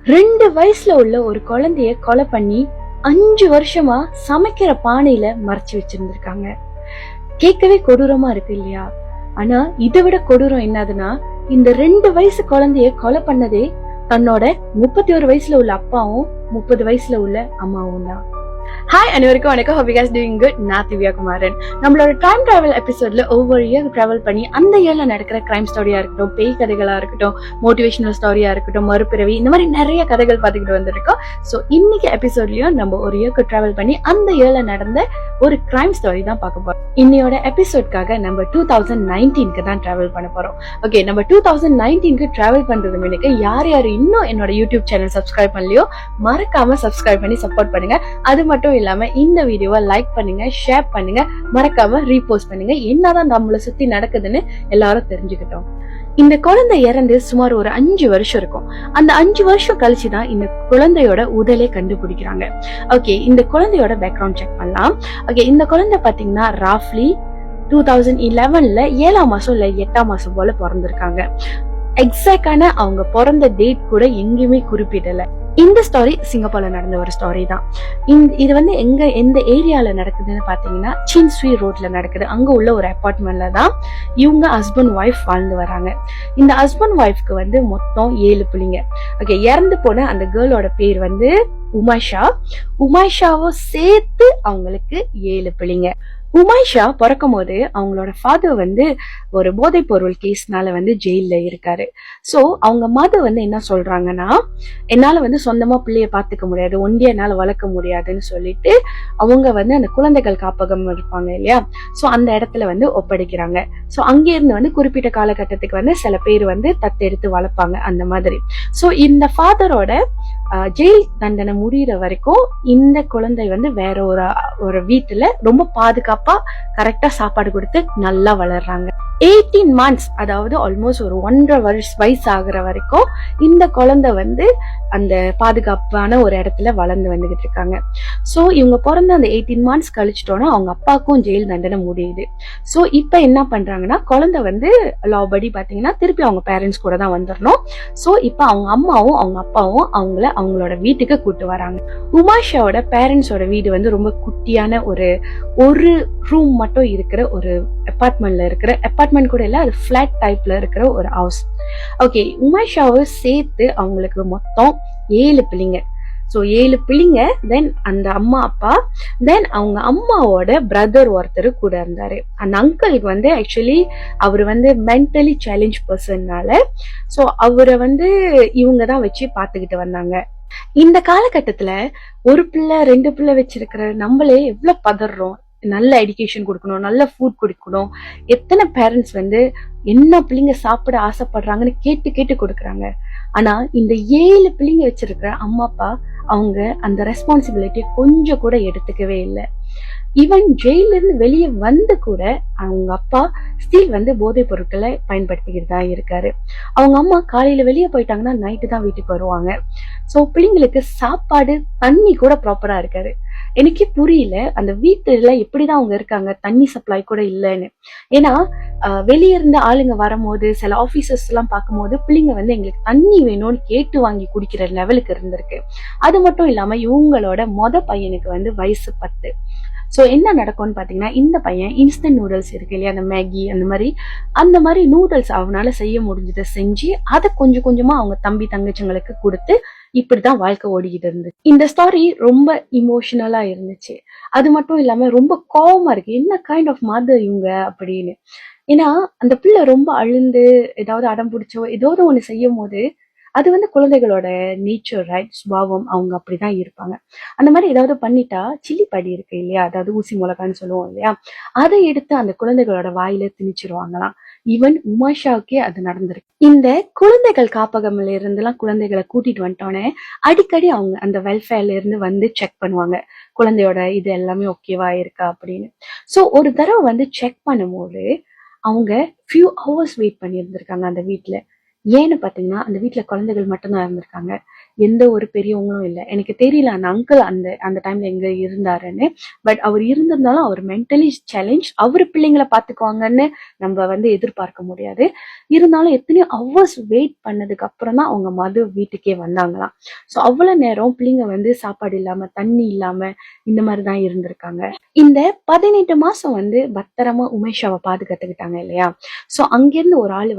2 வயசுல உள்ள ஒரு குழந்தைய கொலை பண்ணி 5 வருஷமா சமைக்கிற பானையில மறைச்சு வச்சிருந்திருக்காங்க. கேட்கவே கொடூரமா இருக்கு இல்லையா? ஆனா இதை விட கொடூரம் என்னதுன்னா, இந்த 2 வயசு குழந்தைய கொலை பண்ணதே தன்னோட 31 வயசுல உள்ள அப்பாவும் 30 வயசுல உள்ள அம்மாவும் தான். ஹாய் அனைவருக்கும் வணக்கம். Hope you guys doing good. நான் திவ்யா குமாரன். நம்மளோட டைம் டிராவல் எபிசோட்ல ஒவ்வொரு இயர் டிராவல் பண்ணி அந்த இயர்ல நடக்கிற கிரைம் ஸ்டோரியா இருக்கட்டும், பேய் கதைகளா இருக்கட்டும், மோட்டிவேஷனல் ஸ்டோரியா இருக்கட்டும், மறுபிறவி, இந்த மாதிரி நிறைய கதைகள் பார்த்துக்கிட்டு வந்திருக்கோம். ஸோ இன்னைக்கு எபிசோட்லயும் நம்ம ஒரு இயர்க்கு டிராவல் பண்ணி அந்த இயர்ல நடந்த ஒரு கிரைம் ஸ்டோரி தான் பார்க்க போறோம். இன்னையோட எபிசோட்காக நம்ம 2019க்கு தான் டிராவல் பண்ண போறோம். ஓகே, நம்ம 2019க்கு டிராவல் பண்றது முன்னுக்கு யார் யார் இன்னும் என்னோட யூடியூப் சேனல் சப்ஸ்கிரைப் பண்ணலையோ மறக்காம சப்ஸ்கிரைப் பண்ணி சப்போர்ட் பண்ணுங்க. அது மட்டும் இல்லாம இந்த வீடியோவை லைக் பண்ணுங்க, ஷேர் பண்ணுங்க, மறக்காம ரீபோஸ்ட் பண்ணுங்க. என்னதான் நம்மளை சுத்தி நடக்குதுன்னு எல்லாரும் தெரிஞ்சுக்கிட்டோம். இந்த குழந்தை இறந்து சுமார் ஒரு 5 வருஷம் இருக்கும். அந்த 5 வருஷம் கழிச்சுதான் இந்த குழந்தையோட உடலை கண்டுபிடிக்கிறாங்க. ஓகே, இந்த குழந்தையோட பேக்ரவுண்ட் செக் பண்ணலாம். ஓகே, இந்த குழந்தை பாத்தீங்கன்னா ராஃப்லி 2011ல 7ஆம் மாசம் இல்ல 8ஆம் மாசம் போல பிறந்திருக்காங்க. எக்ஸாக்டான அவங்க பிறந்த டேட் கூட எங்கேயுமே குறிப்பிடல. இந்த ஸ்டோரி சிங்கப்பூர்ல நடந்த ஒரு ஸ்டோரி தான். இது வந்து எந்த ஏரியால நடக்குதுன்னு பாத்தீங்கன்னா சின்ஸ்வி ரோட்ல நடக்குது. அங்க உள்ள ஒரு அபார்ட்மெண்ட்ல தான் இவங்க ஹஸ்பண்ட் ஒய்ஃப் வாழ்ந்து வராங்க. இந்த ஹஸ்பண்ட் ஒய்ஃப்க்கு வந்து மொத்தம் 7 பிள்ளைங்க. ஓகே, இறந்து போன அந்த கேர்ளோட பேர் வந்து உமைஷா. உமைஷாவும் சேர்த்து அவங்களுக்கு 7 பிள்ளைங்க. உமைஷா பிறக்கும் போது அவங்களோட ஃபாதர் வந்து ஒரு போதைப் பொருள் கேஸ்னால வந்து ஜெயில இருக்காரு. சோ அவங்க மதர் வந்து என்ன சொல்றாங்கன்னா, என்னால வந்து சொந்தமா பிள்ளைய பாத்துக்க முடியாது, ஒண்டியா என்னால வளர்க்க முடியாதுன்னு சொல்லிட்டு அவங்க வந்து அந்த குழந்தைகள் காப்பகம் இருப்பாங்க இல்லையா, சோ அந்த இடத்துல வந்து ஒப்படைக்கிறாங்க. சோ அங்க இருந்து வந்து குறிப்பிட்ட காலகட்டத்துக்கு வந்து சில பேர் வந்து தத்தெடுத்து வளர்ப்பாங்க அந்த மாதிரி. சோ இந்த ஃபாதரோட ஜெயில் தண்டனை முடிகிற வரைக்கும் இந்த குழந்தை வந்து வேற ஒரு வீட்டுல ரொம்ப பாதுகாப்பா கரெக்டா சாப்பாடு கொடுத்து நல்லா வளர்றாங்க. 18 months, அதாவது ஆல்மோஸ்ட் ஒரு 1.5 வயசு ஆகுற வரைக்கும் இந்த குழந்தை வந்து அந்த பாதுகாப்பான ஒரு இடத்துல வளர்ந்து வந்துகிட்டு இருக்காங்க. சோ இவங்க பிறந்த அந்த 18 months கழிச்சிட்டோன்னா அவங்க அப்பாவுக்கும் ஜெயில் தண்டனை முடியுது. சோ இப்ப என்ன பண்றாங்கன்னா, குழந்தை வந்து லா படி பாத்தீங்கன்னா திருப்பி அவங்க பேரண்ட்ஸ் கூட தான் வந்துடணும். சோ இப்ப அவங்க அம்மாவும் அவங்க அப்பாவும் அவங்களோட வீட்டுக்கு கூட்டு வராங்க. உமாஷாவோட பேரண்ட்ஸோட வீடு வந்து ரொம்ப குட்டியான ஒரு ரூம் மட்டும் இருக்கிற ஒரு அபார்ட்மெண்ட்ல இருக்கிற அபார்ட்மெண்ட் கூட இல்ல, அது பிளாட் டைப்ல இருக்கிற ஒரு ஹவுஸ். ஓகே, உமைஷாவை சேர்த்து அவங்களுக்கு மொத்தம் 7 பிள்ளைங்க. ஸோ 7 பிள்ளைங்க. தென் அந்த அம்மா அப்பா, தென் அவங்க அம்மாவோட பிரதர் ஒருத்தர் கூட இருந்தாரு. அந்த அங்கிளுக்கு வந்து ஆக்சுவலி அவர் வந்து மென்டலி சேலஞ்ச் பர்சன்னால ஸோ அவரை வந்து இவங்க தான் வச்சு பார்த்துக்கிட்டு வந்தாங்க. இந்த காலகட்டத்துல ஒரு பிள்ளை 2 பிள்ளை வச்சிருக்கிற நம்மளே எவ்வளவு பதறோம். நல்ல எஜுகேஷன் கொடுக்கணும், நல்ல ஃபுட் கொடுக்கணும். எத்தனை பேரண்ட்ஸ் வந்து என்ன பிள்ளைங்க சாப்பிட ஆசைப்படுறாங்கன்னு கேட்டு கேட்டு கொடுக்குறாங்க. ஆனா இந்த 7 பிள்ளைங்க வச்சிருக்கிற அம்மா அப்பா அவங்க அந்த ரெஸ்பான்சிபிலிட்டியை கொஞ்சம் கூட எடுத்துக்கவே இல்லை. ஈவன் ஜெயில இருந்து வெளியே வந்து கூட அவங்க அப்பா ஸ்டில் வந்து போதைப் பொருட்களை பயன்படுத்திக்கிட்டு தான் இருக்காரு. அவங்க அம்மா காலையில வெளியே போயிட்டாங்கன்னா நைட்டு தான் வீட்டுக்கு வருவாங்க. சோ பிள்ளைங்களுக்கு சாப்பாடு தண்ணி கூட ப்ராப்பரா இருக்காரு. எனக்கே புரியல அந்த வீட்டுல எப்படிதான் அவங்க இருக்காங்க, தண்ணி சப்ளை கூட இல்லைன்னு. ஏன்னா வெளியே இருந்த ஆளுங்க வரும்போது சில ஆபீசர்ஸ் எல்லாம் பார்க்கும்போது பிள்ளைங்க வந்து எங்களுக்கு தண்ணி வேணும்னு கேட்டு வாங்கி குடிக்கிற லெவலுக்கு இருந்திருக்கு. அது மட்டும் இல்லாம இவங்களோட பையனுக்கு வந்து வயசு 10. சோ என்ன நடக்கும்னு பாத்தீங்கன்னா, இந்த பையன் இன்ஸ்டன்ட் நூடுல்ஸ் இருக்கு இல்லையா, அந்த மேகி அந்த மாதிரி நூடுல்ஸ் அவனால செய்ய முடிஞ்சதை செஞ்சு அதை கொஞ்சம் கொஞ்சமா அவங்க தம்பி தங்கச்சிங்களுக்கு கொடுத்து இப்படிதான் வாழ்க்கை ஓடிக்கிட்டு இருந்துச்சு. இந்த ஸ்டோரி ரொம்ப இமோஷனலா இருந்துச்சு. அது மட்டும் இல்லாம ரொம்ப கோவமா இருக்கு, என்ன கைண்ட் ஆஃப் மதர் இவங்க அப்படின்னு. ஏன்னா அந்த பிள்ளை ரொம்ப அழுந்து ஏதாவது அடம் பிடிச்சோ ஏதாவது ஒண்ணு செய்யும் போது அது வந்து குழந்தைகளோட நேச்சர், ரைட், சுபாவம், அவங்க அப்படிதான் இருப்பாங்க. அந்த மாதிரி ஏதாவது பண்ணிட்டா சில்லி படி இருக்கு இல்லையா, அதாவது ஊசி மிளகான்னு சொல்லுவோம் இல்லையா, அதை எடுத்து அந்த குழந்தைகளோட வாயில திணிச்சிருவாங்களாம். ஈவன் உமாஷாவுக்கே அது நடந்திருக்கு. இந்த குழந்தைகள் காப்பகம்ல இருந்து எல்லாம் குழந்தைகளை கூட்டிட்டு வந்துட்டோன்னே அடிக்கடி அவங்க அந்த வெல்ஃபேர்ல இருந்து வந்து செக் பண்ணுவாங்க, குழந்தையோட இது எல்லாமே ஓகேவா இருக்கா அப்படின்னு. சோ ஒரு தடவை வந்து செக் பண்ணும்போது அவங்க ஃபியூ ஹவர்ஸ் வெயிட் பண்ணி இருந்திருக்காங்க அந்த வீட்டுல. ஏன்னு பாத்தீங்கன்னா அந்த வீட்டுல குழந்தைகள் மட்டும்தான் இருந்திருக்காங்க. எந்த ஒரு பெரியவங்களும் இல்லை. எனக்கு தெரியல அந்த அங்கிள் அந்த அந்த டைம்ல எங்க இருந்தாருன்னு. பட் அவர் இருந்திருந்தாலும் அவர் மென்டலி சேலஞ்ச், அவர் பிள்ளைங்களை பாத்துக்குவாங்கன்னு நம்ம எதிர்பார்க்க முடியாது. இருந்தாலும் எத்தனையோ ஹவர்ஸ் வெயிட் பண்ணதுக்கு அப்புறம் தான் அவங்க மது வீட்டுக்கே வந்தாங்களாம். ஸோ அவ்வளவு நேரம் பிள்ளைங்க சாப்பாடு இல்லாம தண்ணி இல்லாம இந்த மாதிரிதான் இருந்திருக்காங்க. இந்த 18 மாசம் பத்திரமா உமேஷாவை பாதுகாத்துக்கிட்டாங்க இல்லையா. ஸோ அங்கிருந்து ஒரு ஆள்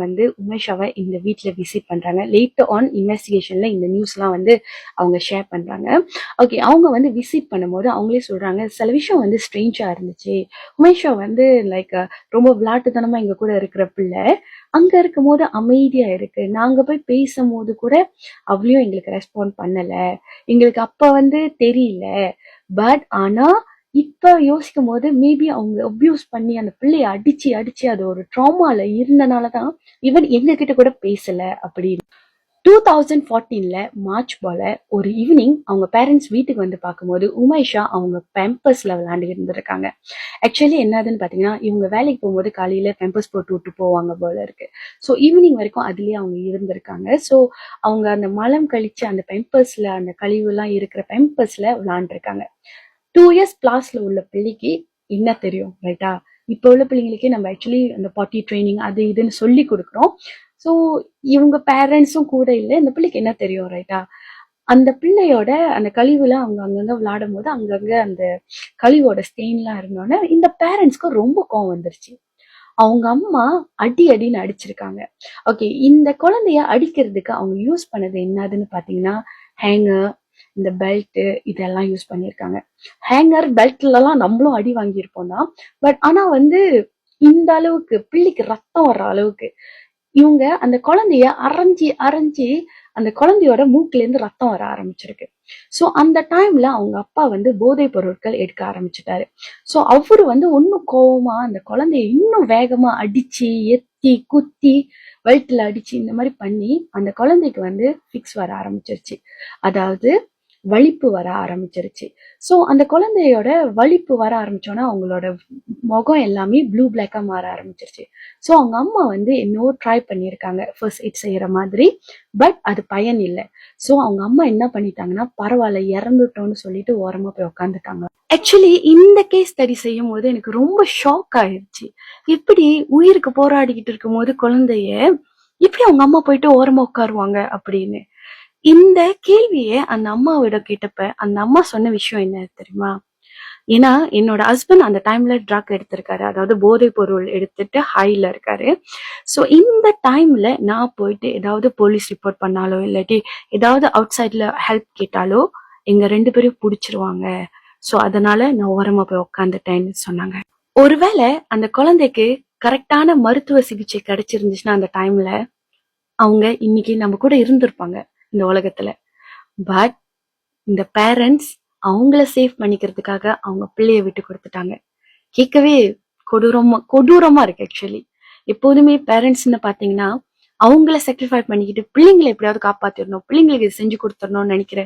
உமேஷாவை இந்த வீட்டுல விசிட் பண்றாங்க. லேட்டர் ஆன் இன்வெஸ்டிகேஷன்ல இந்த நியூஸ் எல்லாம் அவங்க ஷேர் பண்றாங்க. ஓகே, அவங்க விசிட் பண்ணும்போது அவங்களே சொல்றாங்க சில விஷயம் ஸ்ட்ரேஞ்சா இருந்துச்சு. உமேஷா லைக் ரொம்ப விளையாட்டுத்தனமா எங்க கூட இருக்கிற பிள்ளை அங்க இருக்கும் போது அமைதியா இருக்கு. நாங்க போய் பேசும்போது கூட அவளையும் எங்களுக்கு ரெஸ்பாண்ட் பண்ணல. எங்களுக்கு அப்ப தெரியல. பட் ஆனா இப்ப யோசிக்கும் போது மேபி அவங்க அபியூஸ் பண்ணி அந்த பிள்ளைய அடிச்சு அடிச்சு அது ஒரு ட்ராமால இருந்தனாலதான் இவன் எங்க கிட்ட கூட பேசல அப்படின்னு. 2014 மார்ச் போல ஒரு ஈவினிங் அவங்க பேரண்ட்ஸ் வீட்டுக்கு பார்க்கும்போது உமேஷா அவங்க பெம்பர்ஸ்ல விளையாண்டு இருந்திருக்காங்க. ஆக்சுவலி என்னதுன்னு பாத்தீங்கன்னா இவங்க வேலைக்கு போகும்போது காலையில பெம்பர்ஸ் போட்டு விட்டு போவாங்க போல இருக்கு. ஸோ ஈவினிங் வரைக்கும் அதுலயே அவங்க இருந்திருக்காங்க. ஸோ அவங்க அந்த மலம் கழிச்சு அந்த பெம்பர்ஸ்ல அந்த கழிவு எல்லாம் இருக்கிற பெம்பர்ஸ்ல விளையாண்டுருக்காங்க. 2 இயர்ஸ் பிளாஸ்ல உள்ள பிள்ளைக்கு என்ன தெரியும், ரைட்டா? இப்போ உள்ள பிள்ளைங்களுக்கே நம்ம ஆக்சுவலி அந்த பாட்டி ட்ரைனிங் அது இதுன்னு சொல்லி கொடுக்குறோம். ஸோ இவங்க பேரண்ட்ஸும் கூட இல்லை, இந்த பிள்ளைக்கு என்ன தெரியும், ரைட்டா? அந்த பிள்ளையோட அந்த கழிவுல அவங்க அங்கங்க விளையாடும் போது அங்கங்க அந்த கழிவோட ஸ்டெயின்லாம் இருந்தோன்னே இந்த பேரண்ட்ஸ்க்கு ரொம்ப கோவம் வந்துருச்சு. அவங்க அம்மா அடி அடின்னு அடிச்சிருக்காங்க. ஓகே, இந்த குழந்தைய அடிக்கிறதுக்கு அவங்க யூஸ் பண்ணது என்னதுன்னு பாத்தீங்கன்னா ஹேங்கர், இந்த பெல்ட் இதெல்லாம் யூஸ் பண்ணியிருக்காங்க. ஹேங்கர் பெல்ட்ல எல்லாம் நம்மளும் அடி வாங்கியிருப்போம் தான். பட் ஆனா இந்த அளவுக்கு பிள்ளைக்கு ரத்தம் வர்ற அளவுக்கு இவங்க அந்த குழந்தைய அரைஞ்சி அரைஞ்சி அந்த குழந்தையோட மூக்குல இருந்து ரத்தம் வர ஆரம்பிச்சிருக்கு. சோ அந்த டைம்ல அவங்க அப்பா போதை பொருட்கள் எடுக்க ஆரம்பிச்சுட்டாரு. சோ அவரு ஒன்னும் கோவமா அந்த குழந்தைய இன்னும் வேகமா அடிச்சு எத்தி குத்தி வயிற்றுல அடிச்சு இந்த மாதிரி பண்ணி அந்த குழந்தைக்கு ஃபிக்ஸ் வர ஆரம்பிச்சிருச்சு. அதாவது வலிப்பு வர ஆரம்பிச்சிருச்சு. சோ அந்த குழந்தையோட வலிப்பு வர ஆரம்பிச்சோன்னா அவங்களோட முகம் எல்லாமே ப்ளூ பிளாக்கா மாற ஆரம்பிச்சிருச்சு. சோ அவங்க அம்மா என்னவோ ட்ரை பண்ணியிருக்காங்க ஃபர்ஸ்ட் எய்ட் செய்யற மாதிரி. பட் அது பயன் இல்லை. சோ அவங்க அம்மா என்ன பண்ணிட்டாங்கன்னா பரவாயில்ல இறந்துட்டோம்னு சொல்லிட்டு ஓரமா போய் உட்காந்துட்டாங்க. ஆக்சுவலி இந்த கேஸ் ஸ்டடி செய்யும் போது எனக்கு ரொம்ப ஷாக் ஆயிடுச்சு. இப்படி உயிருக்கு போராடிக்கிட்டு இருக்கும் போது குழந்தைய இப்படி அவங்க அம்மா போயிட்டு ஓரமா உட்காருவாங்க அப்படின்னு. இந்த கேள்வியை அந்த அம்மாவிட கேட்டப்ப அந்த அம்மா சொன்ன விஷயம் என்ன தெரியுமா? ஏன்னா என்னோட ஹஸ்பண்ட் அந்த டைம்ல ட்ரக் எடுத்திருக்காரு, அதாவது போதை பொருள் எடுத்துட்டு ஹைல இருக்காரு. சோ இந்த டைம்ல நான் போயிட்டு ஏதாவது போலீஸ் ரிப்போர்ட் பண்ணாலோ இல்லாட்டி ஏதாவது அவுட் சைட்ல ஹெல்ப் கேட்டாலோ எங்க 2 பேரும் புடிச்சிருவாங்க. சோ அதனால நான் ஓரமா போய் உட்காந்துட்டேன்னு சொன்னாங்க. ஒருவேளை அந்த குழந்தைக்கு கரெக்டான மருத்துவ சிகிச்சை கிடைச்சிருந்துச்சுன்னா அந்த டைம்ல அவங்க இன்னைக்கு நம்ம கூட இருந்திருப்பாங்க இந்த உலகத்துல. பட் இந்த பேரண்ட்ஸ் அவங்கள சேவ் பண்ணிக்கிறதுக்காக அவங்க பிள்ளைய விட்டு கொடுத்துட்டாங்க. கேட்கவே கொடூரமா இருக்கு. ஆக்சுவலி எப்போதுமே பேரண்ட்ஸ்ன்னு பாத்தீங்கன்னா அவங்கள சாக்ரிஃபை பண்ணிக்கிட்டு பிள்ளைங்களை எப்படியாவது காப்பாத்திடணும், பிள்ளைங்களுக்கு இது செஞ்சு கொடுத்துடணும்னு நினைக்கிற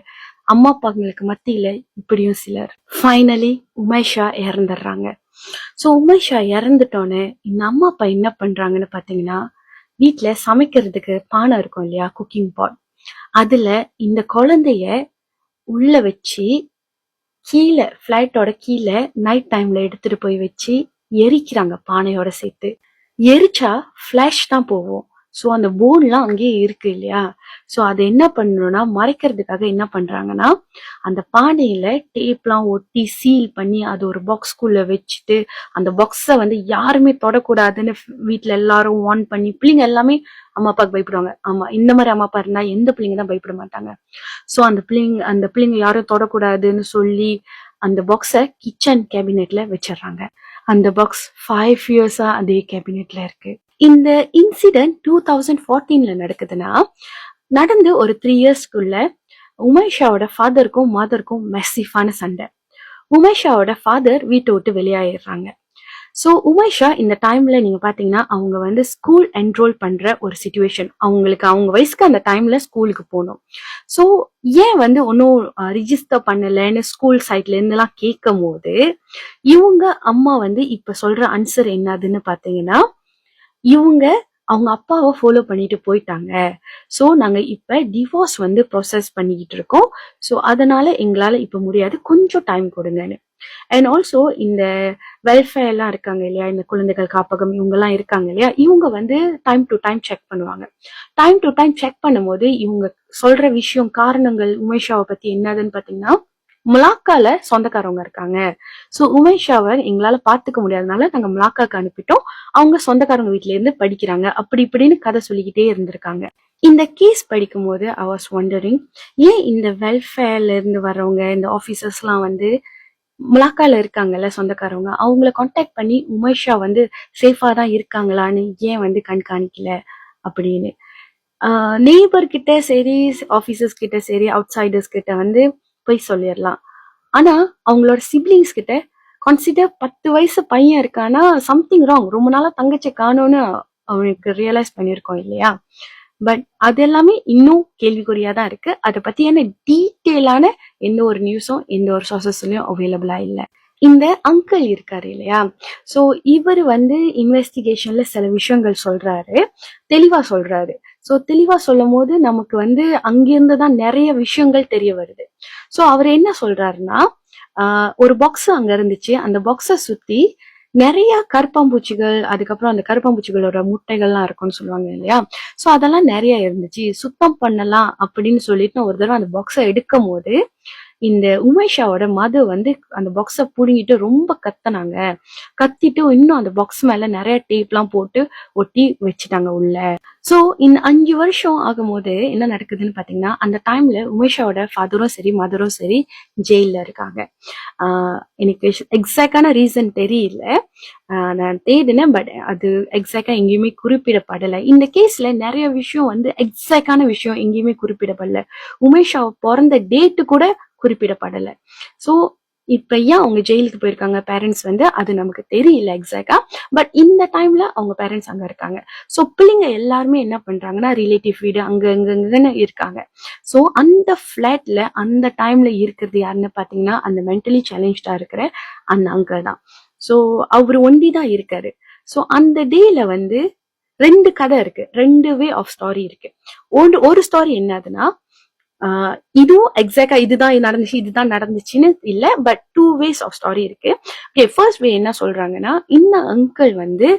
அம்மா அப்பாங்களுக்கு மத்தியில இப்படியும் சிலர். ஃபைனலி உமேஷா இறந்துடுறாங்க. சோ உமேஷா இறந்துட்டோன்னு இந்த அம்மா அப்பா என்ன பண்றாங்கன்னு பாத்தீங்கன்னா வீட்டுல சமைக்கிறதுக்கு பானை இருக்கும் இல்லையா, குக்கிங் பாட், அதுல இந்த குழந்தைய உள்ள வச்சு கீழே பிளைட்டோட கீழே நைட் டைம்ல எடுத்துட்டு போய் வச்சு எரிக்கிறாங்க பானையோட சேர்த்து. எரிச்சா பிளாஷ் தான் போகும். சோ அந்த போன்லாம் அங்கேயே இருக்கு இல்லையா. சோ அதை என்ன பண்ணணும்னா மறைக்கிறதுக்காக என்ன பண்றாங்கன்னா அந்த பானையில டேப்லாம் ஒட்டி சீல் பண்ணி அது ஒரு பாக்ஸ்குள்ள வச்சுட்டு அந்த பாக்ஸ யாருமே தொடக்கூடாதுன்னு வீட்டுல எல்லாரும் வார்ன் பண்ணி பிள்ளைங்க எல்லாமே அம்மா அப்பாவுக்கு பயப்படுவாங்க. ஆமா, இந்த மாதிரி அம்மா அப்பா இருந்தா எந்த பிள்ளைங்க தான் பயப்பட மாட்டாங்க. சோ அந்த பிள்ளைங்க யாரும் தொடக்கூடாதுன்னு சொல்லி அந்த பாக்ஸ கிச்சன் கேபினெட்ல வச்சிடறாங்க. அந்த பாக்ஸ் 5 இயர்ஸா அதே கேபினெட்ல இருக்கு. இந்த இன்சிடென்ட் 2014 நடக்குதுன்னா நடந்து ஒரு 3 இயர்ஸ்க்குள்ள உமேஷாவோட ஃபாதருக்கும் மதருக்கும் மெஸ்ஸிஃபான சண்டை. உமேஷாவோட ஃபாதர் வீட்டை விட்டு வெளியாயிடுறாங்க. சோ உமேஷா இந்த டைம்ல நீங்க பாத்தீங்கன்னா அவங்க ஸ்கூல் என்ரோல் பண்ற ஒரு சிச்சுவேஷன். அவங்களுக்கு அவங்க வயசுக்கு அந்த டைம்ல ஸ்கூலுக்கு போகணும். சோ ஏன் ஒன்னும் ரிஜிஸ்டர் பண்ணலன்னு ஸ்கூல் சைட்ல இருந்து எல்லாம் கேட்கும் போது இவங்க அம்மா இப்ப சொல்ற ஆன்சர் என்னதுன்னு பாத்தீங்கன்னா இவங்க அவங்க அப்பாவை ஃபாலோ பண்ணிட்டு போயிட்டாங்க. ஸோ நாங்க இப்ப டிவோர்ஸ் வந்து ப்ராசஸ் பண்ணிக்கிட்டு இருக்கோம். ஸோ அதனால எங்களால இப்ப முடியாது, கொஞ்சம் டைம் கொடுங்கன்னு. அண்ட் ஆல்சோ இந்த வெல்ஃபேர் எல்லாம் இருக்காங்க இல்லையா, இந்த குழந்தைகள் காப்பகம் இவங்க எல்லாம் இருக்காங்க இல்லையா, இவங்க வந்து டைம் டு டைம் செக் பண்ணுவாங்க. டைம் டு டைம் செக் பண்ணும்போது இவங்க சொல்ற விஷயம் காரணங்கள் உமேஷாவை பத்தி என்னதுன்னு பாத்தீங்கன்னா, மலாக்கால சொந்தக்காரவங்க இருக்காங்க. சோ உமேஷாவை எங்களால பாத்துக்க முடியாதனால நாங்க மலாக்காக்கு அனுப்பிட்டோம். அவங்க சொந்தக்காரங்க வீட்ல இருந்து படிக்கிறாங்க, அப்படி இப்படின்னு கதை சொல்லிக்கிட்டே இருந்திருக்காங்க. இந்த கேஸ் படிக்கும் போது ஐ வாஸ் வண்டரிங், ஏன் இந்த வெல்ஃபேர்ல இருந்து வர்றவங்க இந்த ஆபீசர்ஸ் எல்லாம் வந்து மலாக்கால இருக்காங்கல்ல சொந்தக்காரவங்க, அவங்கள கான்டாக்ட் பண்ணி உமேஷா வந்து சேஃபா தான் இருக்காங்களான்னு ஏன் வந்து கண்காணிக்கல அப்படின்னு. நெய்பர் கிட்ட சரி, ஆபீசர்ஸ் கிட்ட சரி, அவுட் சைடர்ஸ் கிட்ட வந்து போய் சொல்லிடலாம். ஆனா அவங்களோட சிப்ளிங்ஸ் கிட்ட கன்சிடர் 10 வயசு பையன் இருக்கானா சம்திங் ராங், ரொம்ப நாளா தங்கச்சி காணோன்னு அவனுக்கு ரியலைஸ் பண்ணிருக்கோம் இல்லையா. பட் அது எல்லாமே இன்னும் கேள்விக்குறியா தான் இருக்கு. அதை பத்தியான டீட்டெயிலான எந்த ஒரு நியூஸும் எந்த ஒரு சோர்சஸ்லயும் அவைலபிளா இல்லை. இந்த அங்கிள் இருக்காரு இல்லையா, சோ இவர் வந்து இன்வெஸ்டிகேஷன்ல சில விஷயங்கள் சொல்றாரு, தெளிவா சொல்றாரு. சோ தெளிவா சொல்லும் போது நமக்கு வந்து அங்கிருந்து தான் நிறைய விஷயங்கள் தெரிய வருது. சோ அவர் என்ன சொல்றாருன்னா, ஒரு பாக்ஸ் அங்க இருந்துச்சு, அந்த பாக்ஸ சுத்தி நிறைய கருப்பாம்பூச்சிகள், அதுக்கப்புறம் அந்த கருப்பாம்பூச்சிகளோட முட்டைகள்லாம் இருக்கும்னு சொல்லுவாங்க இல்லையா, சோ அதெல்லாம் நிறைய இருந்துச்சு, சுத்தம் பண்ணலாம் அப்படின்னு சொல்லிட்டு ஒரு தடவை அந்த பாக்ஸை எடுக்கும் போது இந்த உமேஷாவோட மது வந்து அந்த பாக்ஸ புடுங்கிட்டு ரொம்ப கத்தினாங்க. கத்திட்டு இன்னும் அந்த பாக்ஸ் மேல நிறைய டேப் எல்லாம் போட்டு ஒட்டி வச்சுட்டாங்க உள்ள. சோ இந்த 5 வருஷம் ஆகும்போது என்ன நடக்குதுன்னு பாத்தீங்கன்னா, அந்த டைம்ல உமேஷாவோட ஃபாதரும் சரி மதரும் சரி ஜெயில இருக்காங்க. எனக்கு எக்ஸாக்டான ரீசன் தெரியல, நான் தேடினேன், பட் அது எக்ஸாக்டா எங்கேயுமே குறிப்பிடப்படலை. இந்த கேஸ்ல நிறைய விஷயம் வந்து எக்ஸாக்டான விஷயம் எங்கேயுமே குறிப்பிடப்படல. உமேஷா பிறந்த டேட்டு கூட குறிப்பிடப்படலை. சோ இப்ப ஏன் அவங்க ஜெயிலுக்கு போயிருக்காங்க பேரண்ட்ஸ் வந்து அது நமக்கு தெரியல எக்ஸாக்டா, பட் இந்த டைம்ல அவங்க பேரண்ட்ஸ் அங்க இருக்காங்க. சோ பிள்ளைங்க எல்லாருமே என்ன பண்றாங்கன்னா ரிலேட்டிவ் வீடு அங்க அங்கன்னு இருக்காங்க. சோ அந்த பிளாட்ல அந்த டைம்ல இருக்கிறது யாருன்னு பாத்தீங்கன்னா அந்த மென்டலி சேலஞ்சா இருக்கிற அந்த அங்கிள் தான். சோ அவரு ஒண்டிதான் இருக்காரு. சோ அந்த டேல வந்து 2 கதை இருக்கு, 2 வே ஆஃப் ஸ்டோரி இருக்கு. ஒரு ஸ்டோரி என்னதுன்னா, இதுவும் எக்ஸாக்டா இதுதான் நடந்துச்சுன்னு இல்ல, பட் 2 வேஸ் ஆஃப் ஸ்டோரி இருக்கு. ஓகே, ஃபர்ஸ்ட் வே என்ன சொல்றாங்கன்னா, இந்த அங்கிள் வந்து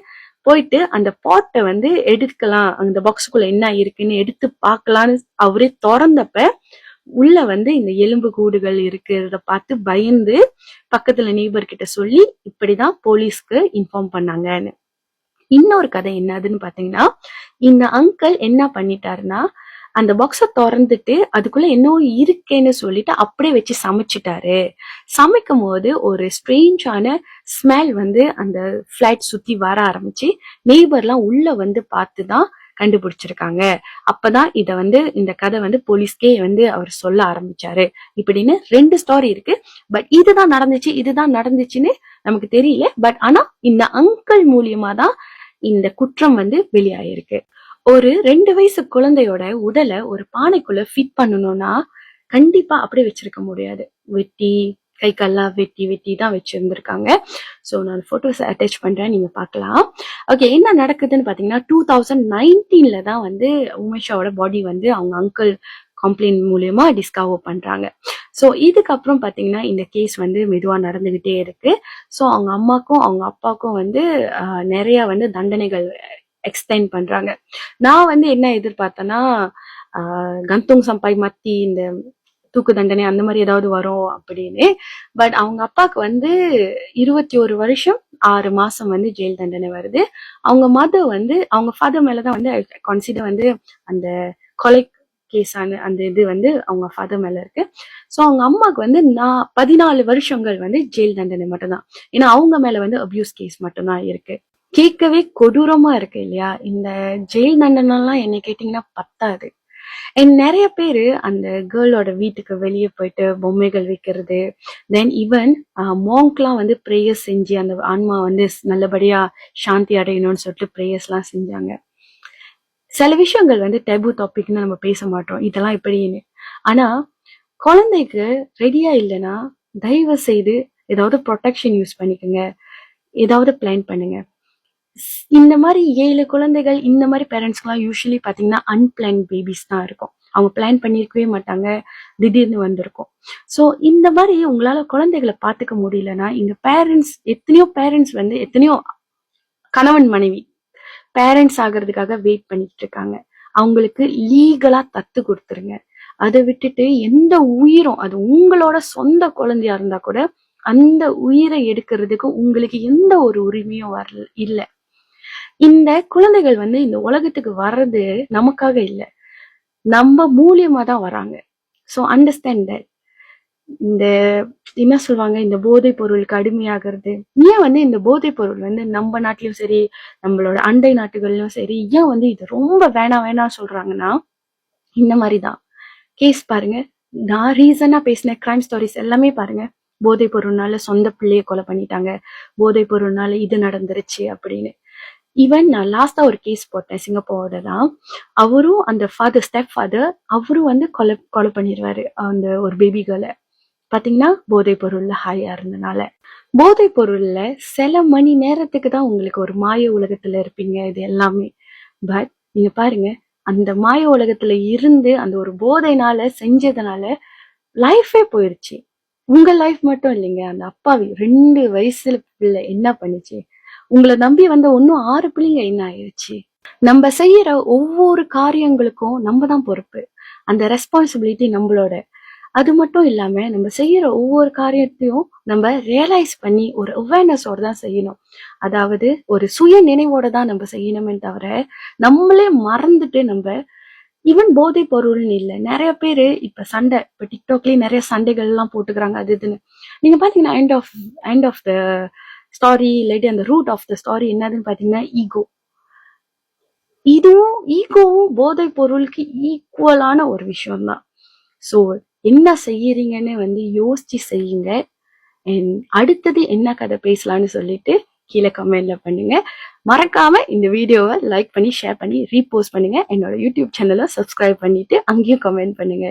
போயிட்டு அந்த பாட்டை வந்து எடுக்கலாம், அந்த பாக்ஸுக்குள்ள என்ன இருக்குன்னு எடுத்து பார்க்கலான்னு அவரே திறந்தப்ப உள்ள வந்து இந்த எலும்பு கூடுகள் இருக்கிறத பார்த்து பயந்து பக்கத்துல நெய்பர் கிட்ட சொல்லி இப்படிதான் போலீஸ்க்கு இன்ஃபார்ம் பண்ணாங்கன்னு. இன்னொரு கதை என்னதுன்னு பாத்தீங்கன்னா, இந்த அங்கிள் என்ன பண்ணிட்டாருன்னா, அந்த பாக்ஸ திறந்துட்டு அதுக்குள்ள என்ன இருக்கேன்னு சொல்லிட்டு அப்படியே வச்சு சமைச்சிட்டாரு. சமைக்கும் போது ஒரு ஸ்ட்ரேஞ்சான ஸ்மெல் வந்து அந்த பிளாட் சுத்தி வர ஆரம்பிச்சு நெய்பர்லாம் உள்ள வந்து பார்த்துதான் கண்டுபிடிச்சிருக்காங்க. அப்பதான் இத வந்து இந்த கதை வந்து போலீஸ்கே வந்து அவர் சொல்ல ஆரம்பிச்சாரு. இப்படின்னு 2 ஸ்டோரி இருக்கு. பட் இதுதான் நடந்துச்சுன்னு நமக்கு தெரியல. பட் ஆனா இந்த அங்கிள் மூலியமா தான் இந்த குற்றம் வந்து வெளியாயிருக்கு. ஒரு 2 வயசு குழந்தையோட உடலை ஒரு பானைக்குள்ள ஃபிட் பண்ணணும்னா கண்டிப்பா அப்படியே வச்சிருக்க முடியாது. வெட்டி கை கால்லாம் வெட்டி தான் வச்சிருந்திருக்காங்க. ஸோ நான் போட்டோஸ் அட்டாச் பண்றேன், நீங்க பார்க்கலாம். ஓகே, என்ன நடக்குதுன்னு பாத்தீங்கன்னா 2019ல தான் வந்து உமேஷாவோட பாடி வந்து அவங்க அங்கிள் கம்ப்ளைண்ட் மூலியமா டிஸ்கவர் பண்றாங்க. ஸோ இதுக்கப்புறம் பாத்தீங்கன்னா இந்த கேஸ் வந்து மெதுவா நடந்துகிட்டே இருக்கு. ஸோ அவங்க அம்மாக்கும் அவங்க அப்பாவுக்கும் வந்து நிறைய வந்து தண்டனைகள் எக்ஸ்டெண்ட் பண்றாங்க. நான் வந்து என்ன எதிர்பார்த்தேன்னா, கந்துங் சம்பாய் மத்தி இந்த தூக்கு தண்டனை அந்த மாதிரி ஏதாவது வரும் அப்படின்னு. பட் அவங்க அப்பாவுக்கு வந்து 21 வருஷம் 6 மாசம் வந்து ஜெயில் தண்டனை வருது. அவங்க மதர் வந்து அவங்க ஃபாதர் மேலதான் வந்து கன்சிடர் வந்து அந்த கொலை கேஸான அந்த இது வந்து அவங்க ஃபாதர் மேல இருக்கு. ஸோ அவங்க அம்மாவுக்கு வந்து 14 வருஷங்கள் வந்து ஜெயில் தண்டனை மட்டும்தான். ஏன்னா அவங்க மேல வந்து அபியூஸ் கேஸ் மட்டும்தான் இருக்கு. கேட்கவே கொடூரமா இருக்கு இல்லையா. இந்த ஜெயில் தண்டனைலாம் என்ன கேட்டீங்கன்னா பத்தாது. நிறைய பேரு அந்த கேர்ளோட வீட்டுக்கு வெளியே போயிட்டு பொம்மைகள் வைக்கிறது, தென் ஈவன் மாங்க்லாம் வந்து ப்ரேயர்ஸ் செஞ்சு அந்த ஆன்மா வந்து நல்லபடியா சாந்தி அடையணும்னு சொல்லிட்டு ப்ரேயர்ஸ் எல்லாம் செஞ்சாங்க. சில விஷயங்கள் வந்து டேபு டாபிக்னு நம்ம பேச மாட்டோம், இதெல்லாம் எப்படின்னு. ஆனா குழந்தைக்கு ரெடியா இல்லைன்னா தயவு செய்து ஏதாவது ப்ரொடெக்ஷன் யூஸ் பண்ணிக்கோங்க, ஏதாவது பிளான் பண்ணுங்க. இந்த மாதிரி 7 குழந்தைகள் இந்த மாதிரி பேரண்ட்ஸ்க்குலாம் யூஸ்வலி பாத்தீங்கன்னா அன்பிளான் பேபிஸ் தான் இருக்கும். அவங்க பிளான் பண்ணியிருக்கவே மாட்டாங்க, திடீர்னு வந்திருக்கும். ஸோ இந்த மாதிரி உங்களால குழந்தைகளை பார்த்துக்க முடியலன்னா, இங்க பேரண்ட்ஸ் எத்தனையோ பேரண்ட்ஸ் வந்து எத்தனையோ கணவன் மனைவி பேரண்ட்ஸ் ஆகிறதுக்காக வெயிட் பண்ணிட்டு இருக்காங்க. அவங்களுக்கு லீகலா தத்து கொடுத்துருங்க. அதை விட்டுட்டு எந்த உயிரும், அது உங்களோட சொந்த குழந்தையா இருந்தா கூட அந்த உயிரை எடுக்கிறதுக்கு உங்களுக்கு எந்த ஒரு உரிமையும் வரல இல்ல. இந்த குழந்தைகள் வந்து இந்த உலகத்துக்கு வர்றது நமக்காக இல்ல, நம்ம மூலியமா தான் வராங்க. So understand that. இந்த என்ன சொல்லுவாங்க, இந்த போதைப் பொருளுக்கு அடிமையாகிறது ஏன் வந்து இந்த போதைப் பொருள் வந்து நம்ம நாட்டிலயும் சரி நம்மளோட அண்டை நாட்டுகள்லயும் சரி ஏன் வந்து இது ரொம்ப வேணாம் சொல்றாங்கன்னா, இந்த மாதிரிதான் கேஸ் பாருங்க. நான் ரீசனா பேசின கிரைம் ஸ்டோரிஸ் எல்லாமே பாருங்க, போதைப் பொருள்னால சொந்த பிள்ளைய கொலை பண்ணிட்டாங்க, போதைப் பொருள்னால இது நடந்துருச்சு அப்படின்னு. ஈவன் நான் லாஸ்டா ஒரு கேஸ் போட்டேன் சிங்கப்பூரோட தான். அவரும் அந்த ஃபாதர், ஸ்டெப் ஃபாதர், அவரும் வந்து கொலை பண்ணிடுவாரு அந்த ஒரு பேபி கேர்ளை. பாத்தீங்கன்னா போதைப் பொருள்ல ஹாயா இருந்தனால. போதைப் பொருள்ல சில மணி நேரத்துக்கு தான் உங்களுக்கு ஒரு மாய உலகத்துல இருப்பீங்க இது எல்லாமே. பட் நீங்க பாருங்க, அந்த மாய உலகத்துல இருந்து அந்த ஒரு போதைனால செஞ்சதுனால லைஃபே போயிருச்சு. உங்க லைஃப் மட்டும் இல்லைங்க, அந்த அப்பாவி 2 வயசுல பிள்ளை என்ன பண்ணுச்சு? உங்களை நம்பி வந்த ஒன்னும் 6 பிள்ளைங்க என்ன ஆயிடுச்சு? நம்ம செய்யற ஒவ்வொரு காரியங்களுக்கும் நம்ம தான் பொறுப்பு. அந்த ரெஸ்பான்சிபிலிட்டி நம்மளோட. அது மட்டும் இல்லாம நம்ம செய்யற ஒவ்வொரு காரியத்தையும் நம்ம ரியலைஸ் பண்ணி ஒரு அவேர்னஸோட தான் செய்யணும். அதாவது ஒரு சுய நினைவோட தான் நம்ம செய்யணுமே தவிர நம்மளே மறந்துட்டு நம்ம ஈவன் போதை பொருள்னு இல்லை. நிறைய பேரு இப்ப சண்டை, இப்ப டிக்டாக்லயே நிறைய சண்டைகள் எல்லாம் போட்டுக்கிறாங்க அது இதுன்னு. நீங்க பாத்தீங்கன்னா எண்ட் ஆஃப் த ஸ்டாரி இல்லாட்டி அந்த ரூட் ஆஃப் த ஸ்டாரி என்னதுன்னு பாத்தீங்கன்னா ஈகோ. இதுவும் ஈகோவும் போதை பொருளுக்கு ஈக்குவலான ஒரு விஷயம் தான். ஸோ என்ன செய்யறீங்கன்னு வந்து யோசிச்சு செய்யுங்க. அடுத்தது என்ன கதை பேசலாம்னு சொல்லிட்டு கீழே கமெண்ட்ல பண்ணுங்க. மறக்காம இந்த வீடியோவை லைக் பண்ணி ஷேர் பண்ணி ரீபோஸ்ட் பண்ணுங்க. என்னோட யூடியூப் சேனலை சப்ஸ்கிரைப் பண்ணிட்டு அங்கேயும் கமெண்ட் பண்ணுங்க.